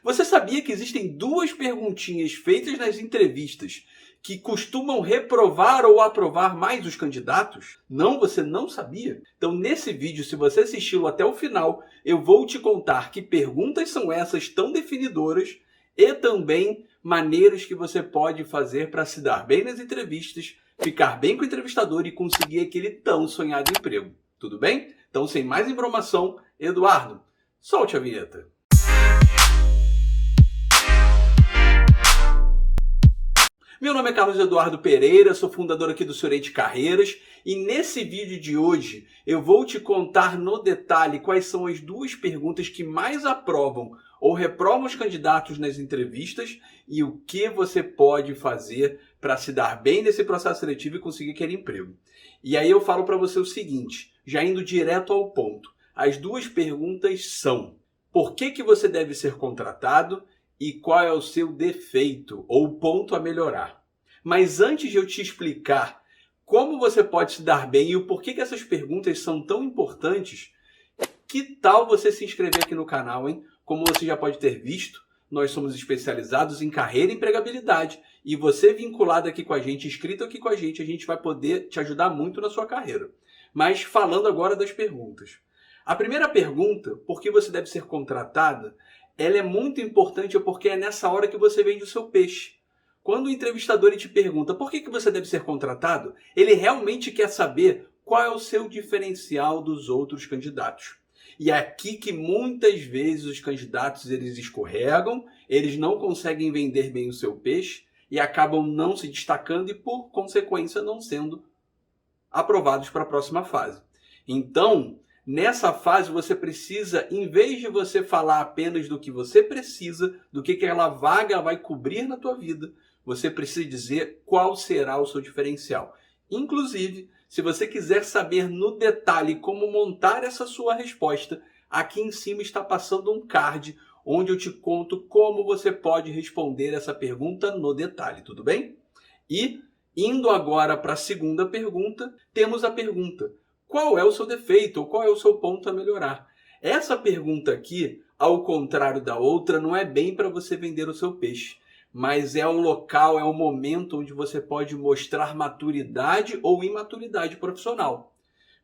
Você sabia que existem duas perguntinhas feitas nas entrevistas que costumam reprovar ou aprovar mais os candidatos? Não, você não sabia? Então, nesse vídeo, se você assistiu até o final, eu vou te contar que perguntas são essas tão definidoras e também maneiras que você pode fazer para se dar bem nas entrevistas, ficar bem com o entrevistador e conseguir aquele tão sonhado emprego. Tudo bem? Então, sem mais embromação, Eduardo, solte a vinheta. Meu nome é Carlos Eduardo Pereira, sou fundador aqui do Surete Carreiras e nesse vídeo de hoje eu vou te contar no detalhe quais são as duas perguntas que mais aprovam ou reprovam os candidatos nas entrevistas e o que você pode fazer para se dar bem nesse processo seletivo e conseguir aquele emprego. E aí eu falo para você o seguinte, já indo direto ao ponto. As duas perguntas são: por que você deve ser contratado? E qual é o seu defeito ou ponto a melhorar. Mas antes de eu te explicar como você pode se dar bem e o porquê que essas perguntas são tão importantes, que tal você se inscrever aqui no canal, hein? Como você já pode ter visto, nós somos especializados em carreira e empregabilidade. E você vinculado aqui com a gente, inscrito aqui com a gente vai poder te ajudar muito na sua carreira. Mas falando agora das perguntas. A primeira pergunta, por que você deve ser contratada, ela é muito importante porque é nessa hora que você vende o seu peixe. Quando o entrevistador te pergunta por que você deve ser contratado, ele realmente quer saber qual é o seu diferencial dos outros candidatos. E é aqui que muitas vezes os candidatos eles escorregam, eles não conseguem vender bem o seu peixe e acabam não se destacando e, por consequência, não sendo aprovados para a próxima fase. Então, nessa fase, você precisa, em vez de você falar apenas do que você precisa, do que aquela vaga vai cobrir na tua vida, você precisa dizer qual será o seu diferencial. Inclusive, se você quiser saber no detalhe como montar essa sua resposta, aqui em cima está passando um card onde eu te conto como você pode responder essa pergunta no detalhe, tudo bem? E, indo agora para a segunda pergunta, temos a pergunta: qual é o seu defeito ou qual é o seu ponto a melhorar? Essa pergunta aqui, ao contrário da outra, não é bem para você vender o seu peixe, mas é o local, é o momento onde você pode mostrar maturidade ou imaturidade profissional.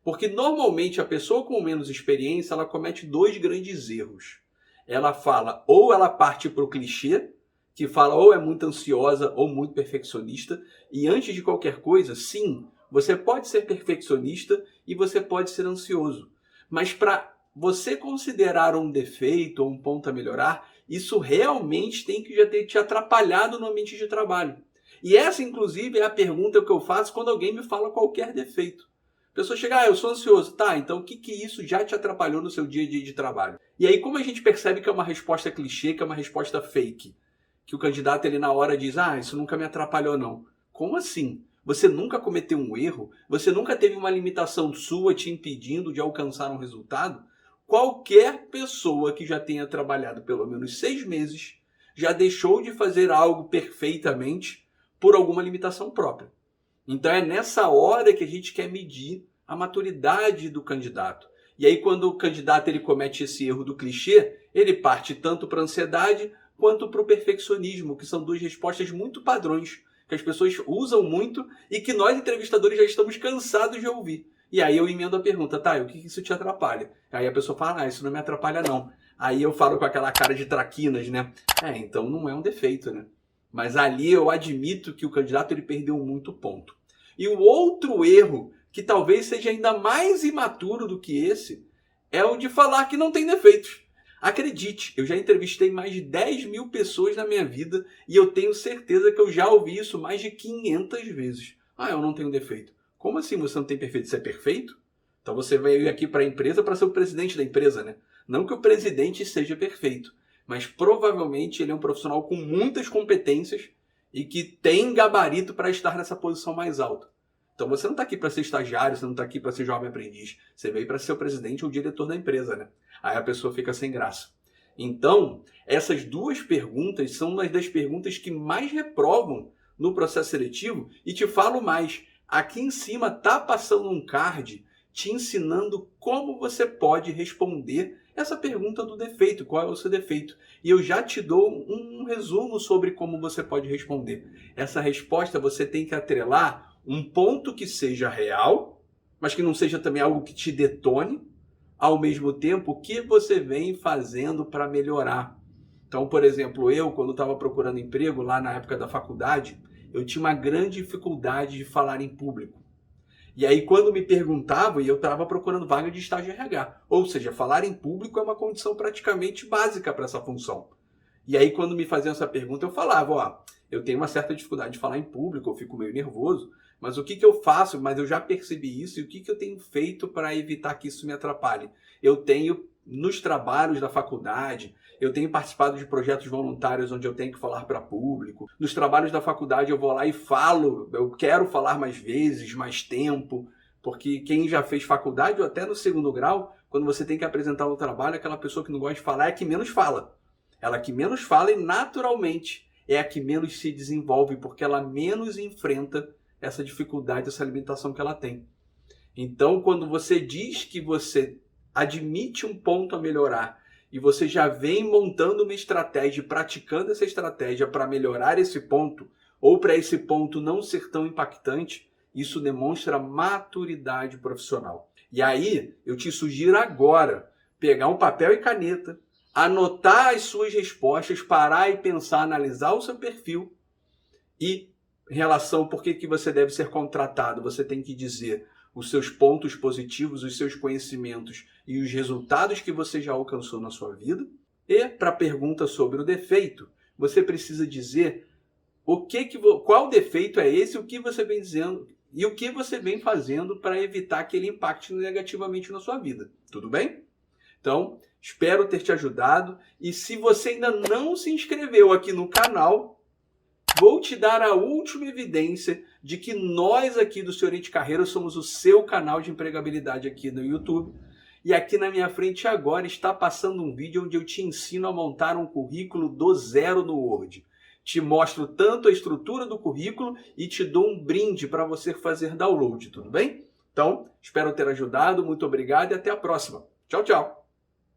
Porque normalmente a pessoa com menos experiência, ela comete dois grandes erros. Ela fala, ou ela parte para o clichê, que fala ou é muito ansiosa ou muito perfeccionista, e antes de qualquer coisa, sim, você pode ser perfeccionista e você pode ser ansioso. Mas para você considerar um defeito ou um ponto a melhorar, isso realmente tem que já ter te atrapalhado no ambiente de trabalho. E essa, inclusive, é a pergunta que eu faço quando alguém me fala qualquer defeito. A pessoa chega, eu sou ansioso. Tá, então o que isso já te atrapalhou no seu dia a dia de trabalho? E aí, como a gente percebe que é uma resposta clichê, que é uma resposta fake? Que o candidato, ele na hora diz, isso nunca me atrapalhou não. Como assim? Você nunca cometeu um erro? Você nunca teve uma limitação sua te impedindo de alcançar um resultado? Qualquer pessoa que já tenha trabalhado pelo menos 6 meses já deixou de fazer algo perfeitamente por alguma limitação própria. Então é nessa hora que a gente quer medir a maturidade do candidato. E aí quando o candidato ele comete esse erro do clichê, ele parte tanto para a ansiedade quanto para o perfeccionismo, que são duas respostas muito padrões, que as pessoas usam muito e que nós, entrevistadores, já estamos cansados de ouvir. E aí eu emendo a pergunta, tá, o que isso te atrapalha? Aí a pessoa fala, isso não me atrapalha não. Aí eu falo com aquela cara de traquinas, né? Então não é um defeito, né? Mas ali eu admito que o candidato ele perdeu muito ponto. E o outro erro, que talvez seja ainda mais imaturo do que esse, é o de falar que não tem defeitos. Acredite, eu já entrevistei mais de 10 mil pessoas na minha vida e eu tenho certeza que eu já ouvi isso mais de 500 vezes. Eu não tenho defeito. Como assim você não tem perfeito? Você é perfeito? Então você veio aqui para a empresa para ser o presidente da empresa, né? Não que o presidente seja perfeito, mas provavelmente ele é um profissional com muitas competências e que tem gabarito para estar nessa posição mais alta. Então você não está aqui para ser estagiário, você não está aqui para ser jovem aprendiz. Você veio para ser o presidente ou o diretor da empresa, né? Aí a pessoa fica sem graça. Então, essas duas perguntas são uma das perguntas que mais reprovam no processo seletivo. E te falo mais, aqui em cima está passando um card te ensinando como você pode responder essa pergunta do defeito, qual é o seu defeito? E eu já te dou um resumo sobre como você pode responder. Essa resposta você tem que atrelar um ponto que seja real, mas que não seja também algo que te detone, ao mesmo tempo, o que você vem fazendo para melhorar. Então, por exemplo, eu, quando estava procurando emprego, lá na época da faculdade, eu tinha uma grande dificuldade de falar em público. E aí, quando me perguntavam, e eu estava procurando vaga de estágio RH, ou seja, falar em público é uma condição praticamente básica para essa função. E aí, quando me faziam essa pergunta, eu falava, ó, eu tenho uma certa dificuldade de falar em público, eu fico meio nervoso, mas o que eu faço? Mas eu já percebi isso, e o que eu tenho feito para evitar que isso me atrapalhe? Eu tenho, nos trabalhos da faculdade, eu tenho participado de projetos voluntários onde eu tenho que falar para público. Nos trabalhos da faculdade eu vou lá e falo, eu quero falar mais vezes, mais tempo, porque quem já fez faculdade ou até no segundo grau, quando você tem que apresentar o trabalho, aquela pessoa que não gosta de falar é a que menos fala. Ela que menos fala e naturalmente é a que menos se desenvolve, porque ela menos enfrenta essa dificuldade, essa limitação que ela tem. Então, quando você diz que você admite um ponto a melhorar e você já vem montando uma estratégia, praticando essa estratégia para melhorar esse ponto, ou para esse ponto não ser tão impactante, isso demonstra maturidade profissional. E aí, eu te sugiro agora pegar um papel e caneta, anotar as suas respostas, parar e pensar, analisar o seu perfil e, em relação ao porquê que você deve ser contratado, você tem que dizer os seus pontos positivos, os seus conhecimentos e os resultados que você já alcançou na sua vida. E para a pergunta sobre o defeito, você precisa dizer qual defeito é esse, o que você vem dizendo e o que você vem fazendo para evitar que ele impacte negativamente na sua vida. Tudo bem? Então, espero ter te ajudado. E se você ainda não se inscreveu aqui no canal, vou te dar a última evidência de que nós aqui do Senhorente Carreiras somos o seu canal de empregabilidade aqui no YouTube. E aqui na minha frente agora está passando um vídeo onde eu te ensino a montar um currículo do zero no Word. Te mostro tanto a estrutura do currículo e te dou um brinde para você fazer download, tudo bem? Então, espero ter ajudado, muito obrigado e até a próxima. Tchau, tchau!